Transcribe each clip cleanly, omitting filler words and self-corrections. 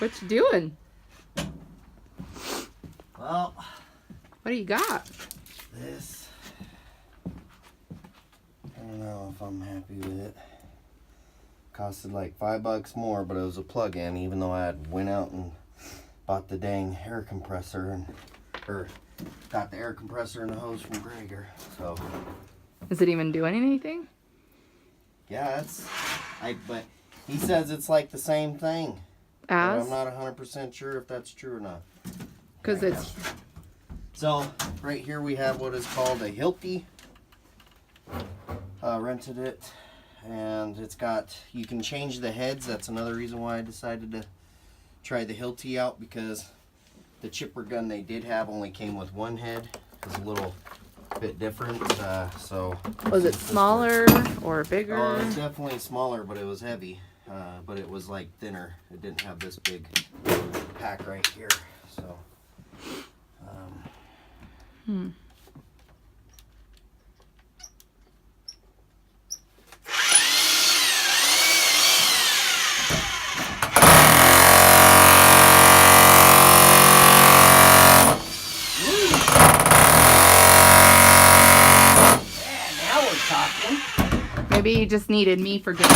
What you doing? Well, what do you got? This. I don't know if I'm happy with it. Costed like $5 more, but it was a plug-in, even though I had went out and bought the dang air compressor or got the air compressor and the hose from Gregor. So. Is it even doing anything? Yeah, but he says it's like the same thing. As? But I'm not 100% sure if that's true or not. Because it's... So, right here we have what is called a Hilti. Rented it. And it's got... You can change the heads. That's another reason why I decided to try the Hilti out. Because the chipper gun they did have only came with one head. It's a little bit different. So... Was it smaller or bigger? Oh, it's definitely smaller, but it was heavy. But it was like thinner. It didn't have this big pack right here. So, Yeah, now we're talking. Maybe you just needed me for good.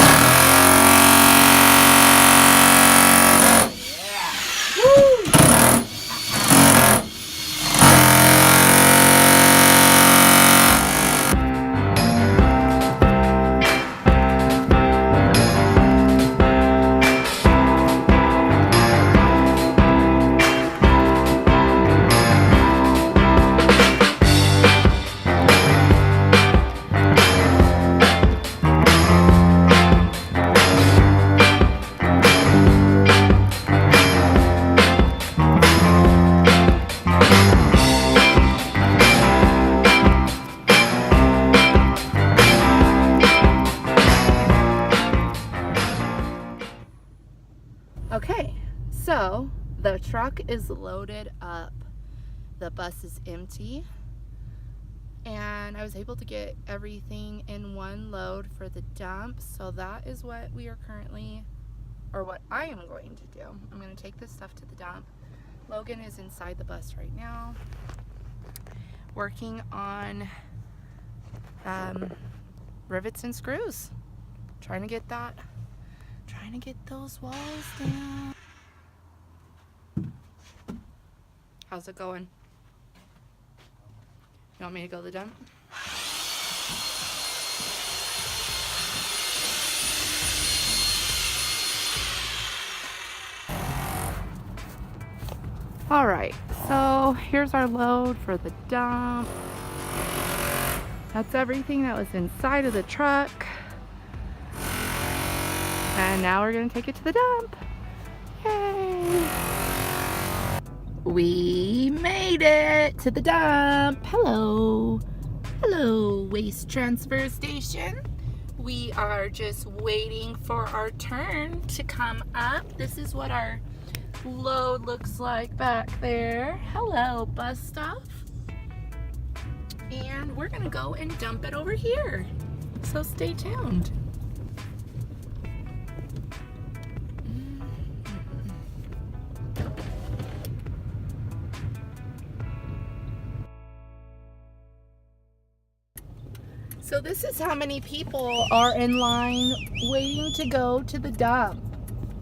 Okay, so the truck is loaded up. The bus is empty. And I was able to get everything in one load for the dump. So that is what we are currently, or what I am going to do. I'm going to take this stuff to the dump. Logan is inside the bus right now, working on rivets and screws. Trying to get those walls down. How's it going? You want me to go to the dump? All right, so here's our load for the dump. That's everything that was inside of the truck. And now we're gonna take it to the dump. Yay! We made it to the dump. Hello. Hello, waste transfer station. We are just waiting for our turn to come up. This is what our load looks like back there. Hello, bus stuff. And we're gonna go and dump it over here. So stay tuned. So this is how many people are in line waiting to go to the dump.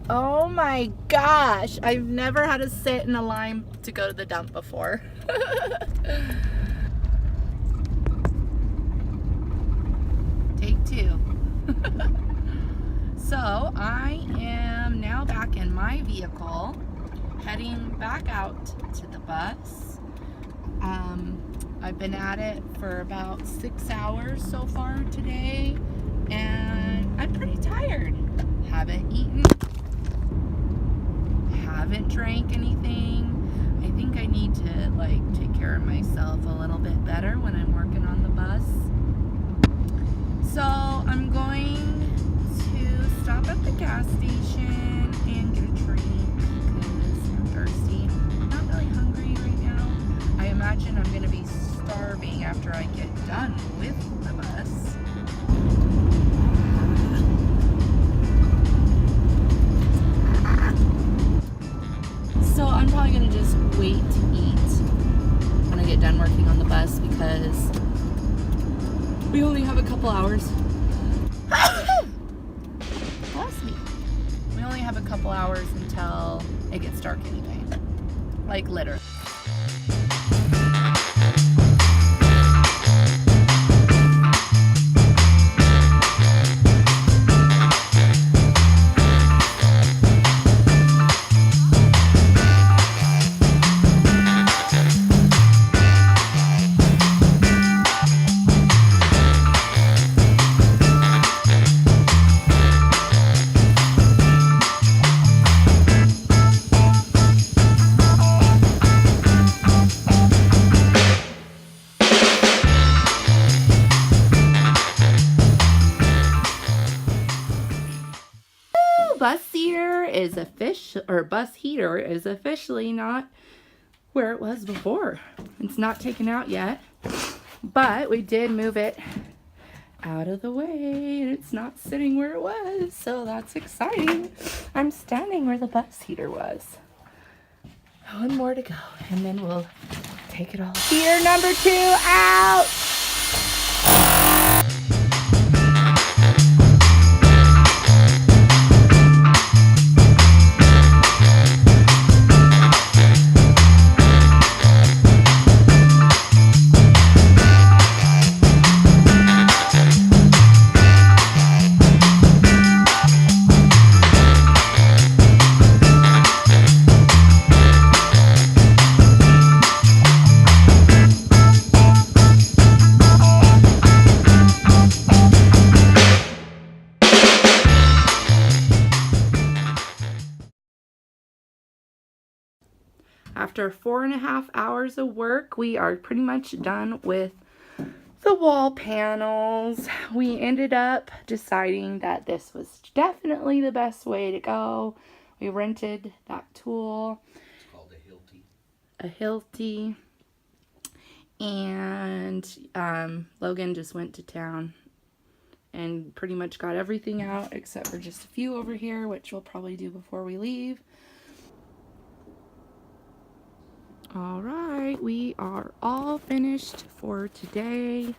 Oh my gosh, I've never had to sit in a line to go to the dump before. Take two. So I am now back in my vehicle, heading back out to the bus. I've been at it for about 6 hours so far today, and I'm pretty tired. Haven't eaten, haven't drank anything. I think I need to like take care of myself a little bit better when I'm working on the bus. So I'm going to stop at the gas station and get a drink because I'm thirsty. I'm not really hungry right now. I imagine I'm going to be starving after I get done with the bus. So I'm probably going to just wait to eat when I get done working on the bus because we only have a couple hours. Bless me. We only have a couple hours until it gets dark anyway. Like literally. Bus heater is officially not where it was before. It's not taken out yet, but we did move it out of the way and it's not sitting where it was, so that's exciting. I'm standing where the bus heater was. One more to go and then we'll take it all. Heater number 2 out. After 4.5 hours of work, we are pretty much done with the wall panels. We ended up deciding that this was definitely the best way to go. We rented that tool. It's called a Hilti. A Hilti. And Logan just went to town and pretty much got everything out except for just a few over here, which we'll probably do before we leave. All right, we are all finished for today.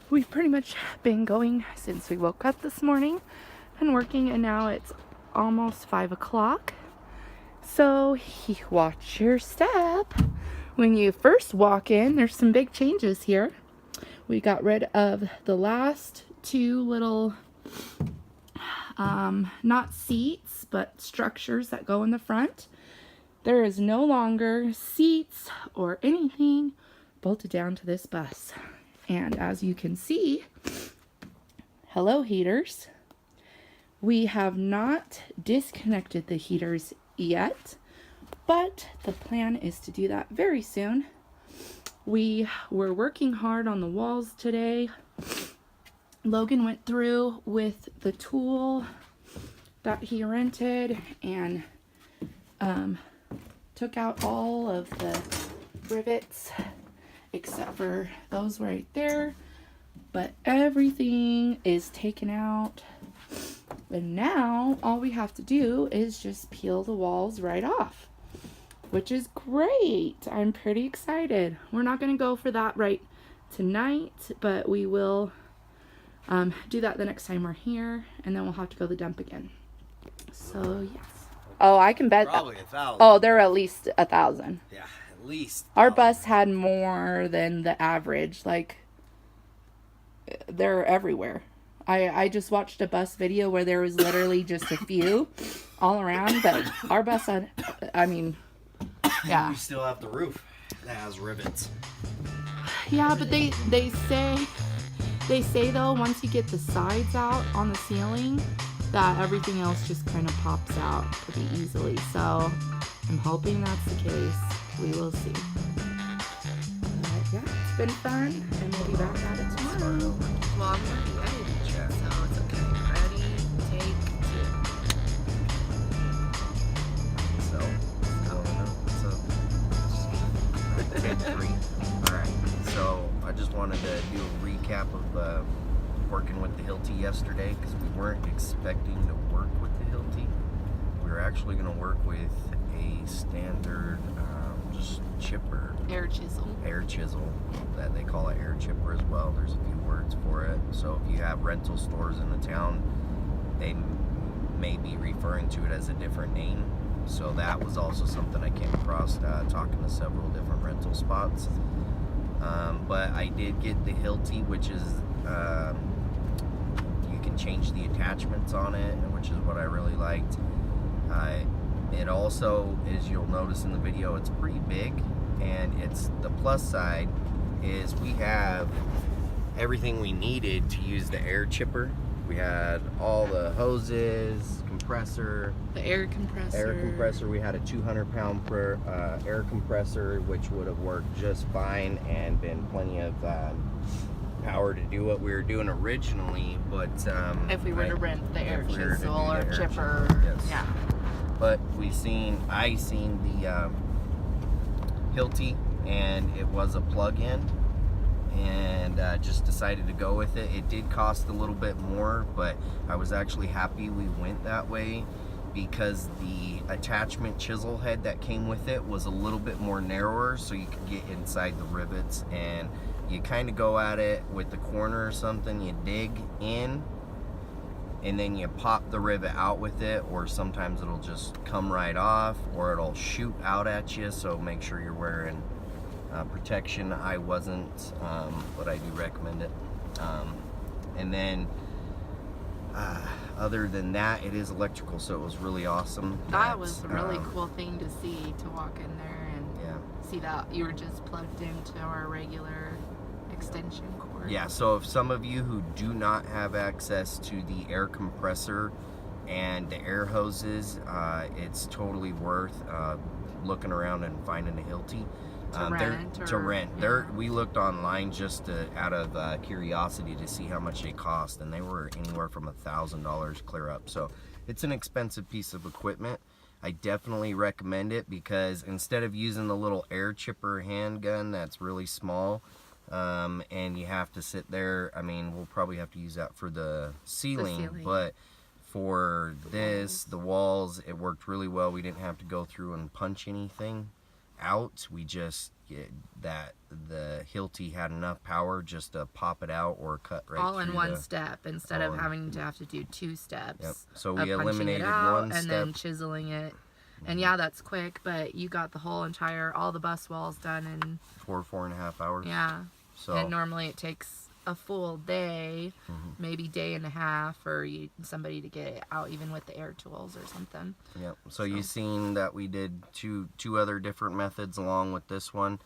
We've pretty much been going since we woke up this morning and working, and now it's almost 5 o'clock. So watch your step. When you first walk in, there's some big changes here. We got rid of the last 2 little, not seats, but structures that go in the front. There is no longer seats or anything bolted down to this bus. And as you can see, hello heaters. We have not disconnected the heaters yet, but the plan is to do that very soon. We were working hard on the walls today. Logan went through with the tool that he rented and took out all of the rivets except for those right there, but everything is taken out, and now all we have to do is just peel the walls right off, which is great. I'm pretty excited. We're not going to go for that right tonight, but we will do that the next time we're here, and then we'll have to go to the dump again. So yes. Oh, I can bet. Probably 1,000. Oh, they're at least 1,000. Yeah, at least. Our bus had more than the average. Like, they're everywhere. I just watched a bus video where there was literally just a few all around, but our bus had, I mean, yeah. We still have the roof that has rivets. Yeah, but they say though, once you get the sides out on the ceiling, that everything else just kind of pops out pretty easily. So I'm hoping that's the case. We will see. But yeah, it's been fun, and we'll be back at it tomorrow. Well, I'm going to be editing it, so it's okay. Ready, take 2. So, take 3. Alright, so I just wanted to do a recap of working with the Hilti yesterday, because we weren't expecting to work with the Hilti. We were actually going to work with a standard just chipper. Air chisel. That they call it air chipper as well. There's a few words for it. So if you have rental stores in the town, they may be referring to it as a different name. So that was also something I came across talking to several different rental spots. But I did get the Hilti, which is you can change the attachments on it, which is what I really liked. It also, as you'll notice in the video, it's pretty big, and it's the plus side is we have everything we needed to use the air chipper. We had all the hoses, compressor, The air compressor. We had a 200-pound per air compressor, which would have worked just fine and been plenty of power to do what we were doing originally. But If we were to rent the air if we were to do chisel the or air chipper. chipper, yes. Yeah. But I seen the Hilti, and it was a plug-in, and just decided to go with it. It did cost a little bit more, but I was actually happy we went that way, because the attachment chisel head that came with it was a little bit more narrower, so you could get inside the rivets, and you kind of go at it with the corner or something. You dig in, and then you pop the rivet out with it, or sometimes it'll just come right off, or it'll shoot out at you. So make sure you're wearing protection. I wasn't, but I do recommend it. And then other than that, it is electrical, so it was really awesome. That was a really cool thing to see, to walk in there and Yeah. see that you were just plugged into our regular extension cord. Yeah, so if some of you who do not have access to the air compressor and the air hoses, it's totally worth looking around and finding a Hilti. To rent. Yeah. We looked online just out of curiosity to see how much they cost, and they were anywhere from $1,000 clear up. So it's an expensive piece of equipment. I definitely recommend it, because instead of using the little air chipper handgun that's really small, and you have to sit there, I mean, we'll probably have to use that for the ceiling. But for the walls, it worked really well. We didn't have to go through and punch anything out. We just the Hilti had enough power just to pop it out or cut right all in through one step, instead of having to have to do 2 steps. Yep. So of we punching eliminated it out one and step then chiseling it. And yeah, that's quick, but you got the whole all the bus walls done in 4.5 hours. Yeah. So And normally it takes a full day, maybe day and a half, for somebody to get it out, even with the air tools or something. Yep. So you've seen that we did two other different methods along with this one.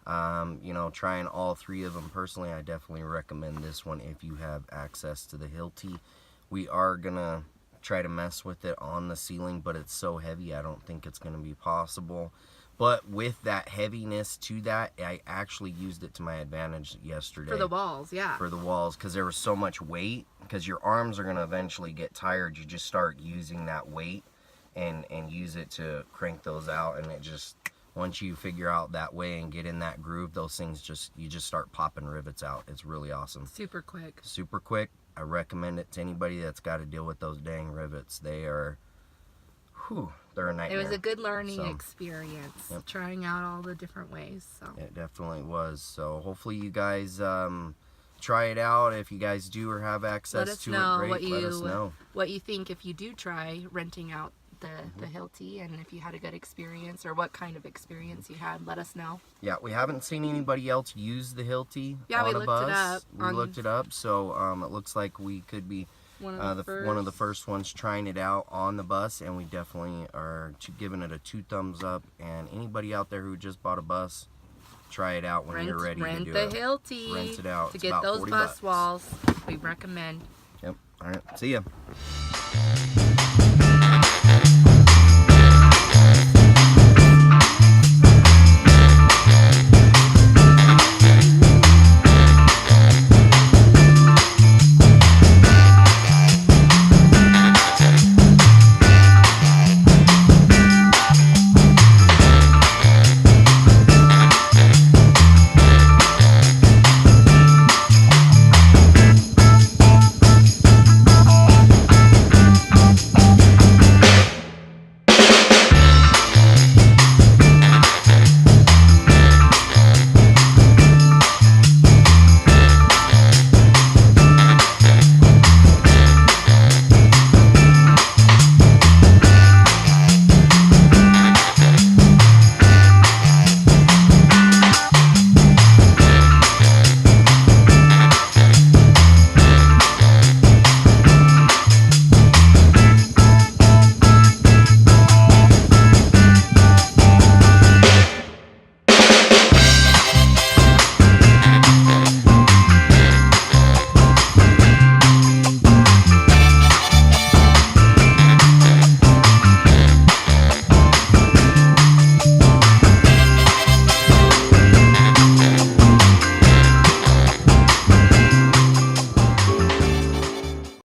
You know, trying all 3 of them personally, I definitely recommend this one if you have access to the Hilti. We are gonna try to mess with it on the ceiling, but it's so heavy I don't think it's gonna be possible. But with that heaviness to that, I actually used it to my advantage yesterday. For the walls, yeah. For the walls, because there was so much weight, because your arms are going to eventually get tired. You just start using that weight and use it to crank those out, and it just, once you figure out that way and get in that groove, those things you just start popping rivets out. It's really awesome. Super quick. Super quick. I recommend it to anybody that's got to deal with those dang rivets. They are, they're a nightmare. It was a good learning experience, trying out all the different ways. So it definitely was. So hopefully you guys try it out. If you guys do or have access to it, great. Let us know what you think if you do try renting out the Hilti, and if you had a good experience or what kind of experience you had, let us know. Yeah, we haven't seen anybody else use the Hilti Yeah, on we a looked it bus. up We looked it up, so it looks like we could be One of the first ones trying it out on the bus, and we definitely are giving it a 2 thumbs up. And anybody out there who just bought a bus, try it out when you're ready to do it. Rent the Hilti. Rent it out. To It's get about those 40 bus bucks. walls. We recommend. Yep. All right. See ya.